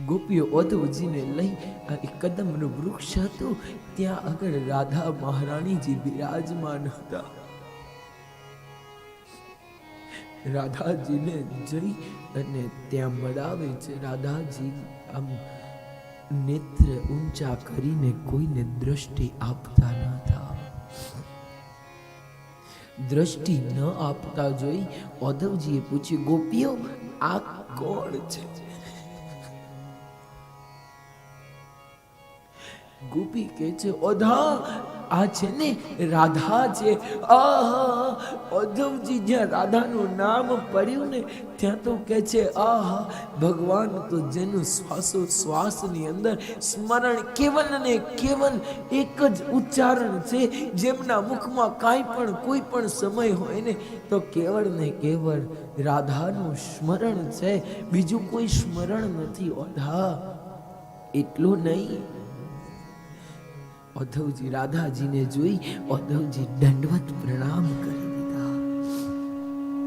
ગોપીઓ ઉદ્ધવજીને લઈ એક કદમનું વૃક્ષ હતું, ત્યાં આગળ રાધા મહારાણીજી બિરાજમાન હતા. રાધાજીને જઈ અને ત્યાં મળાવે છે. રાધાજી આમ નેત્ર ઊંચા કરીને કોઈને દ્રષ્ટિ આપતા ન હતા. દ્રષ્ટિ ન આપતા જોઈ ઉદ્ધવજીએ પૂછ્યું, ગોપીઓ આ કોણ છે? ગોપી કહે છે, ઓધા આ છે ને રાધા છે. આહા, ઉદ્ધવજી જ્યાં રાધાનું નામ પડ્યું ને ત્યાં તો કહે છે, આહા, ભગવાન તો જેનું શ્વાસોશ્વાસની અંદર સ્મરણ કેવલ ને કેવલ એક જ ઉચ્ચારણ છે, જેમના મુખમાં કાંઈ પણ કોઈ પણ સમય હોય ને તો કેવળ ને કેવળ રાધાનું સ્મરણ છે, બીજું કોઈ સ્મરણ નથી. ઓધા એટલું નહીં, ઉદ્ધવજી રાધાજીને જોઈ ઉદ્ધવજી દંડવત